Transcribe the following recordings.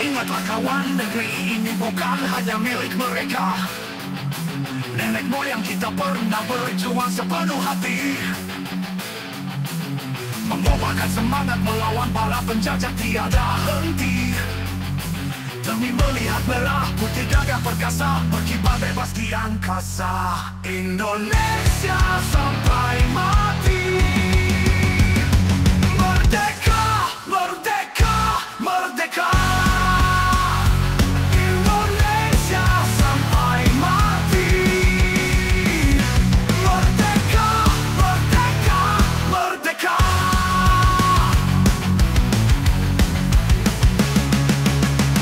Ingatlah kawan, negeri ini bukan hanya milik mereka. Nenek moyang kita pernah berjuang sepenuh hati, membawakan semangat melawan para penjajah tiada henti. Demi melihat merah putih gagah perkasa berkibar bebas di angkasa. Indonesia sampai mati. Merdeka, merdeka, merdeka. Indonesia sampai mati. Merdeka, merdeka, merdeka.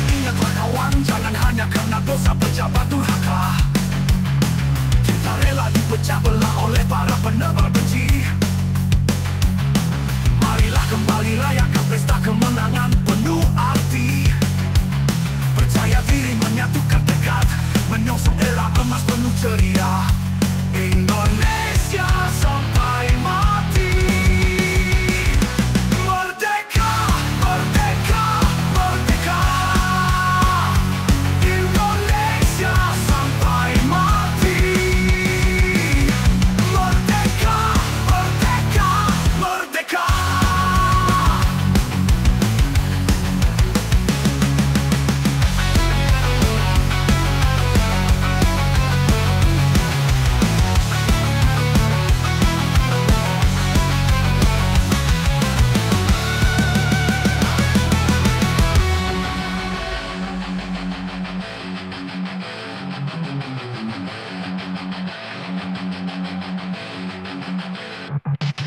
Ingatlah kawan, jangan hanya karena dosa pejabat durhaka kita rela dipecah belah oleh para penebar benci. Marilah kembali rayakan pesta kemenangan penuh arti. Percaya diri menyatukan tekad, menyongsong era emas penuh ceria. Indonesia sampai mati. Merdeka, merdeka, merdeka. Indonesia sampai mati. Merdeka, merdeka, merdeka.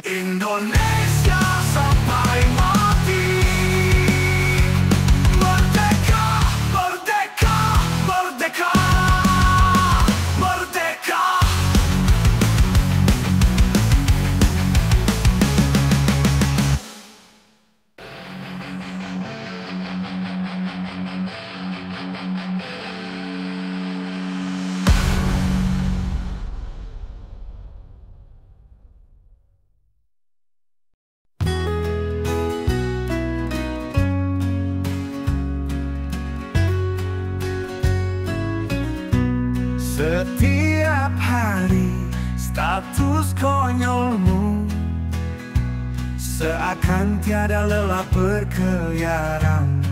Indonesia sampai mati. Merdeka, merdeka, merdeka. Merdeka. Setiap hari status konyolmu seakan tiada lelah berkeliaran.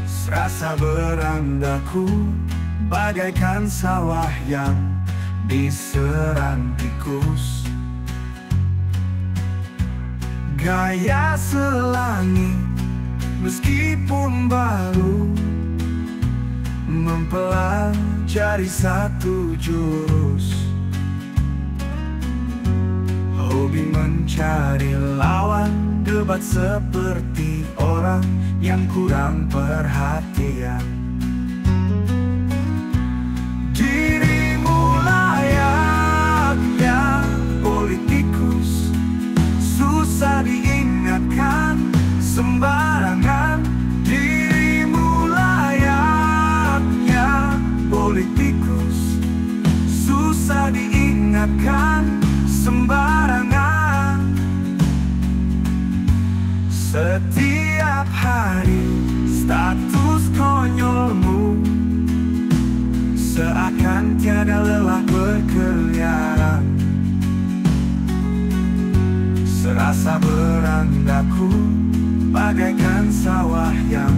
Serasa berandaku bagaikan sawah yang diserang tikus. Gaya selangit meskipun baru, mempelajari satu jurus. Hobi mencari lawan, debat seperti orang yang kurang perhatian. Dirimu layaknya politikus, susah diingatkan sembarangan. Dirimu layaknya politikus, susah diingatkan sembarangan. Setiap hari status konyolmu seakan tiada lelah berkeliaran. Serasa berandaku bagaikan sawah yang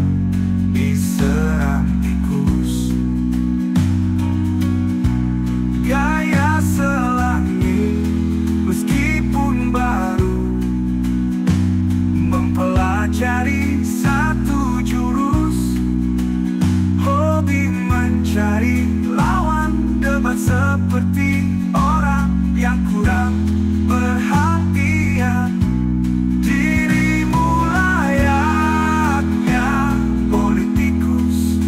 diserang tikus. Gaya selangit meskipun baru, mempelajari satu jurus. Hobi mencari lawan, debat seperti orang yang kurang perhatian. Dirimu layaknya politikus,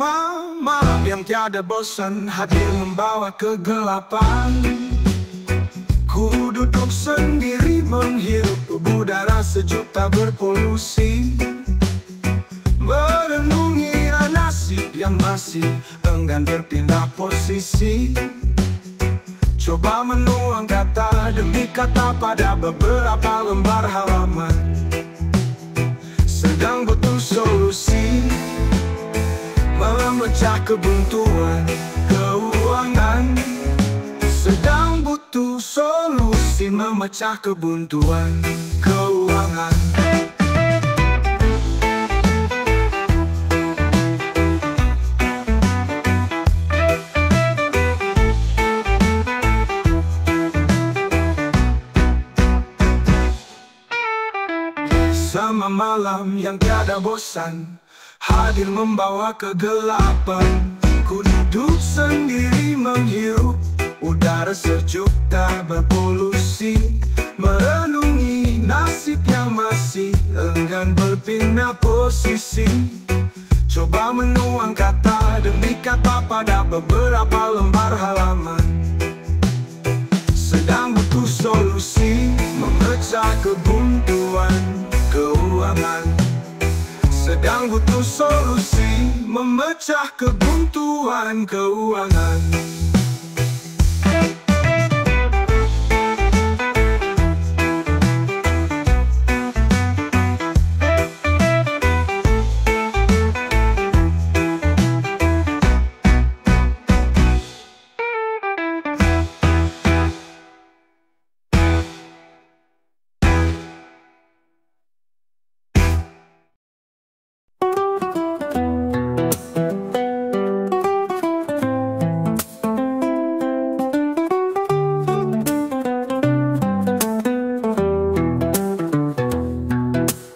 Bersama malam yang tiada bosan hadir membawa kegelapan. Ku duduk sendiri menghirup udara sejuk tak berpolusi, merenungi nasib yang masih enggan berpindah posisi. Coba menuang kata demi kata pada beberapa lembar halaman. Sedang butuh solusi, memecah kebuntuan keuangan. Sedang butuh solusi, memecah kebuntuan keuangan. Sama malam yang tiada bosan hadir membawa kegelapan. Ku duduk sendiri menghirup udara sejuk tak berpolusi, merenungi nasib yang masih enggan berpindah posisi. Coba menuang kata demi kata pada beberapa lembar halaman. Sedang butuh solusi, memecah kebuntuan keuangan. Sedang butuh solusi, memecah kebuntuan keuangan.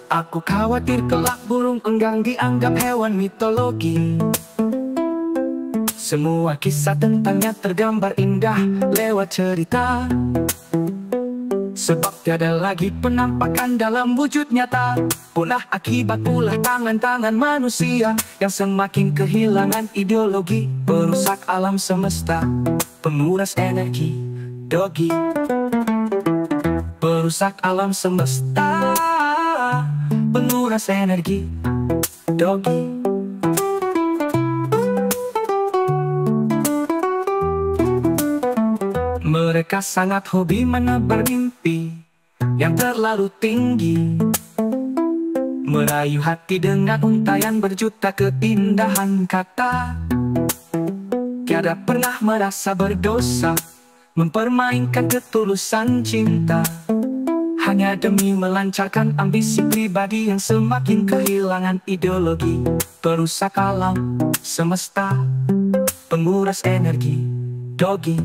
Aku khawatir kelak burung enggang dianggap hewan mitologi. Semua kisah tentangnya tergambar indah lewat cerita, sebab tiada lagi penampakan dalam wujud nyata. Punah akibat ulah tangan-tangan manusia yang semakin kehilangan ideologi. Perusak alam semesta, penguras energi, dogi. Perusak alam semesta, penguras energi, dogi. Mereka sangat hobi menebar mimpi yang terlalu tinggi, merayu hati dengan untayan berjuta keindahan kata. Tiada pernah merasa berdosa mempermainkan ketulusan cinta, hanya demi melancarkan ambisi pribadi yang semakin kehilangan ideologi. Perusak alam semesta, penguras energi, dogi.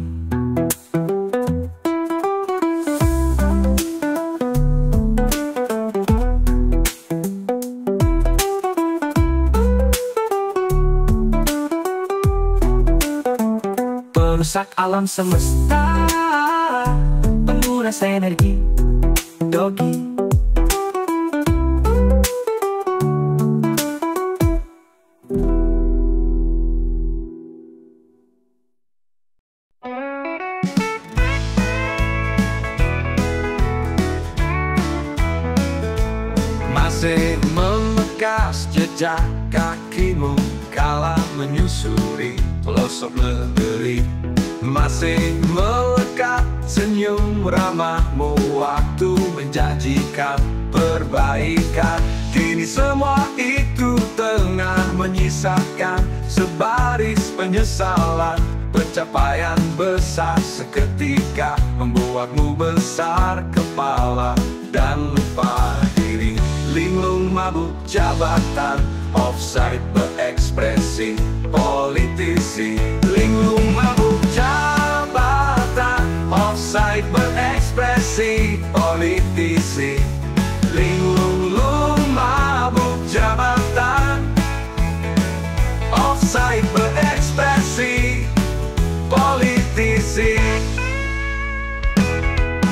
Perusak alam semesta, penguras energi, dogi. Masih membekas jejak kakimu kala menyusuri pelosok negeri. Masih melekat senyum ramahmu waktu menjanjikan perbaikan. Kini semua itu tengah menyisakan sebaris penyesalan. Pencapaian besar seketika membuatmu besar kepala dan lupa diri. Linglung mabuk jabatan, offside berekspresi politisi. Linglung mabuk jabatan, offside berekspresi politisi. Linglung mabuk jabatan, offside berekspresi politisi.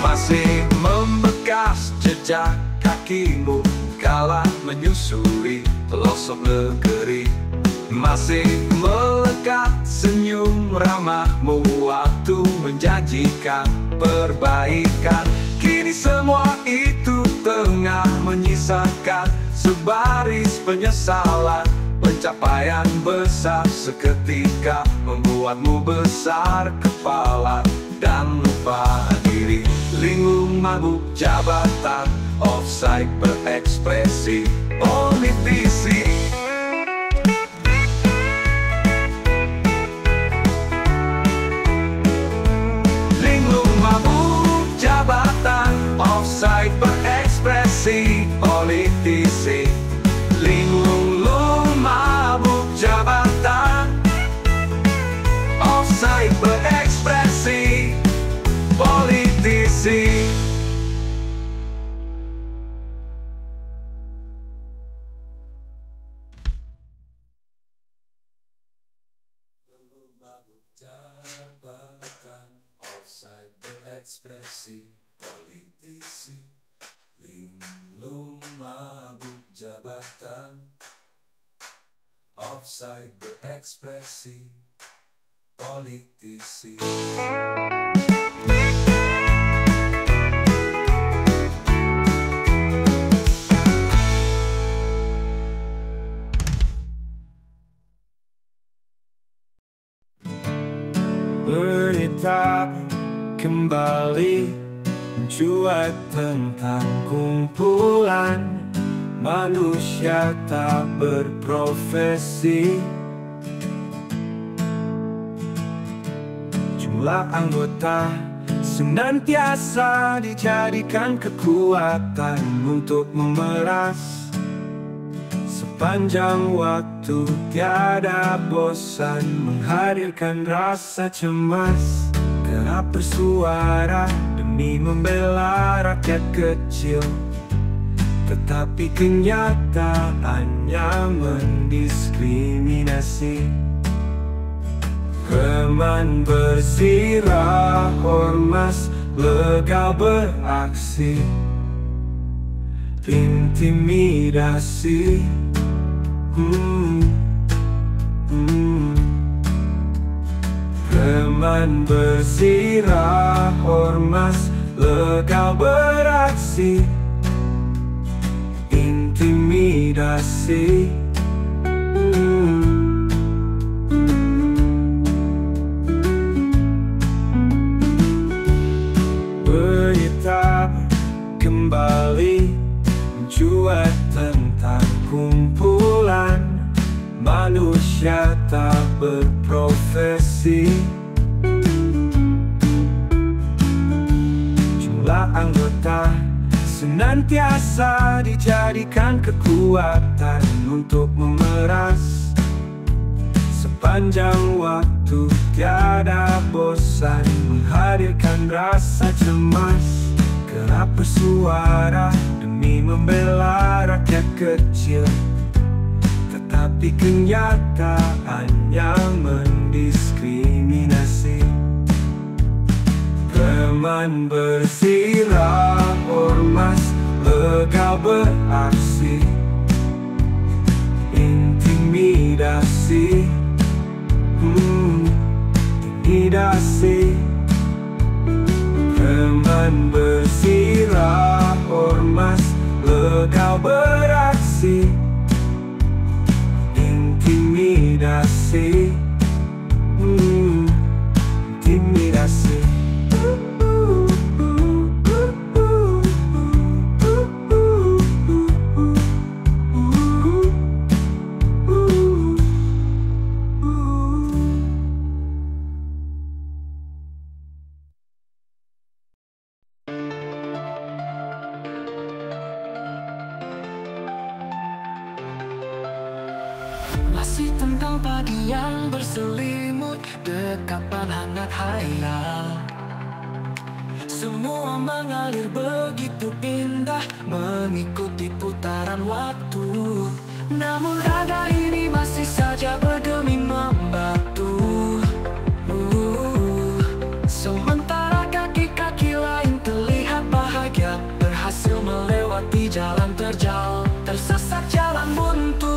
Masih membekas jejak kakimu kala menyusuri pelosok negeri. Masih melekat senyum ramahmu waktu menjanjikan perbaikan. Kini semua itu tengah menyisakan sebaris penyesalan. Pencapaian besar seketika membuatmu besar kepala dan lupa diri. Linglung mabuk jabatan, offside berekspresi politisi. Linglung mabuk jabatan, offside berekspresi politisi. Linglung mabuk jabatan, offside berekspresi politisi. Offside berekspresi politisi. Linglung mabuk jabatan, offside berekspresi politisi. Berita kembali mencuat tentang kumpulan manusia tak berprofesi. Jumlah anggota senantiasa dijadikan kekuatan untuk memeras. Sepanjang waktu tiada bosan menghadirkan rasa cemas. Kerap bersuara demi membela rakyat kecil, tetapi kenyataannya mendiskriminasi. Reman bersirah ormas legal beraksi, intimidasi. Reman bersirah ormas legal beraksi, intimidasi. Berita kembali mencuat tentang kumpulan manusia tak berprofesi. Jumlah anggota senantiasa dijadikan kekuatan untuk memeras. Sepanjang waktu tiada bosan menghadirkan rasa cemas. Kerap bersuara demi membela rakyat kecil, tetapi kenyataannya mendiskriminasi. Reman bersirah ormas legal beraksi, intimidasi. Intimidasi. Reman bersirah ormas legal beraksi, intimidasi. Intimidasi. Masih tentang pagi yang berselimut, dekapan hangat hayal. Semua mengalir begitu indah, mengikuti putaran waktu. Namun dada ini masih saja berdemi membatu. Sementara kaki-kaki lain terlihat bahagia, berhasil melewati jalan terjal, tersesat jalan buntu.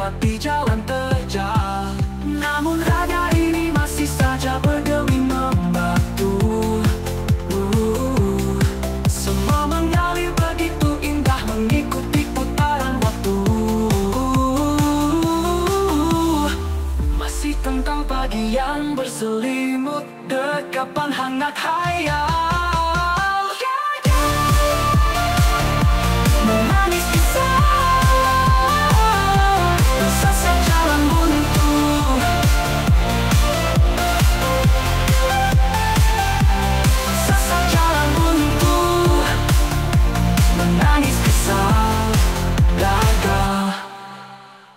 melewati jalan terjal. Namun raga ini masih saja berdemi membatu. Semua mengalir begitu indah mengikuti putaran waktu. Masih tentang pagi yang berselimut, dekapan hangat hayal, menangis kisah, tersesat jalan buntu. Tersesat jalan buntu, menangis kisah,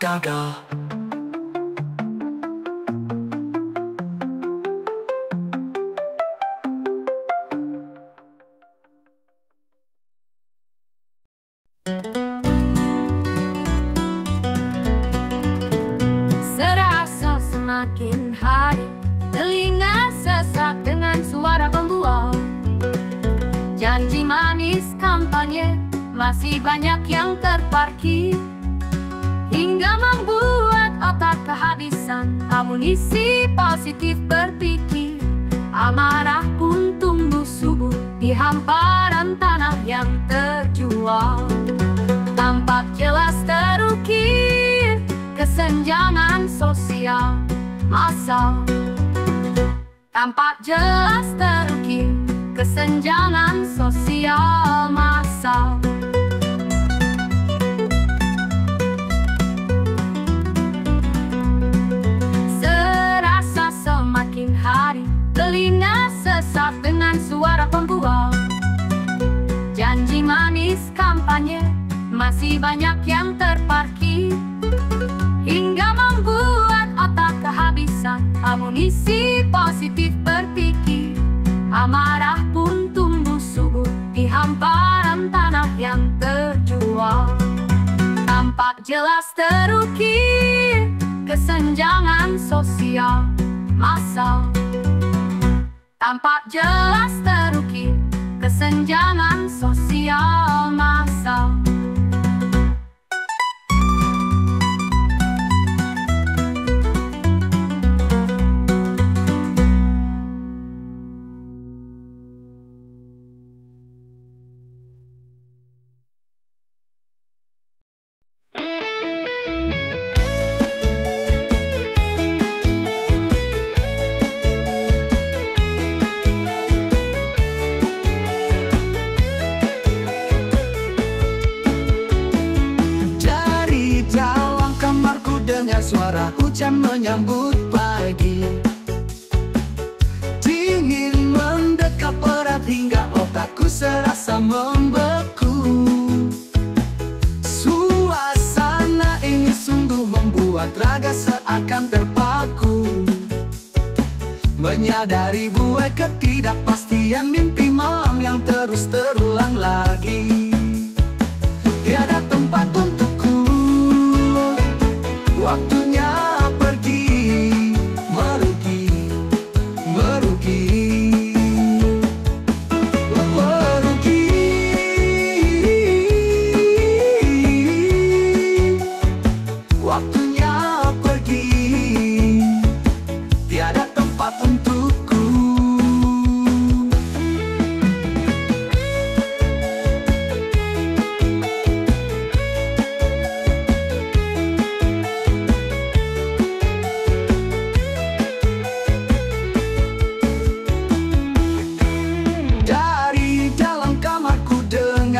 gagal. Serasa semakin hari, telinga sesak dengan suara pembual. Janji manis kampanye, masih banyak yang terparkir, hingga membuat otak kehabisan amunisi positif berpikir. Amarah pun tumbuh subur di hamparan tanah yang terjual. Tampak jelas terukir kesenjangan sosial massal. Tampak jelas terukir kesenjangan sosial massal. Serasa semakin hari, telinga sesak dengan suara pembual. Janji manis kampanye, masih banyak yang terparkir, hingga membuat otak kehabisan amunisi positif berpikir. Amarah pun tumbuh subur di hamparan tanah yang terjual. Tampak jelas terukir kesenjangan sosial massal. Tampak jelas terukir kesenjangan sosial massal. Suara hujan menyambut pagi, dingin mendekat erat hingga otakku serasa membeku. Suasana ini sungguh membuat raga seakan terpaku, menyadari buai ketidakpastian mimpi malam yang terus terulang lagi. Tiada tempat untukku, waktunya pergi, merugi, merugi, merugi. Waktunya pergi, tiada tempat untukku.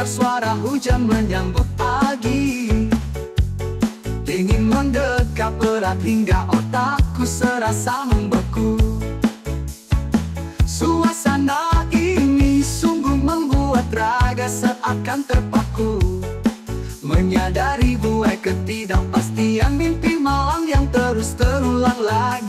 Suara hujan menyambut pagi, dingin mendekat erat hingga otakku serasa membeku. Suasana ini sungguh membuat raga seakan terpaku, menyadari buai ketidakpastian mimpi malam yang terus terulang lagi.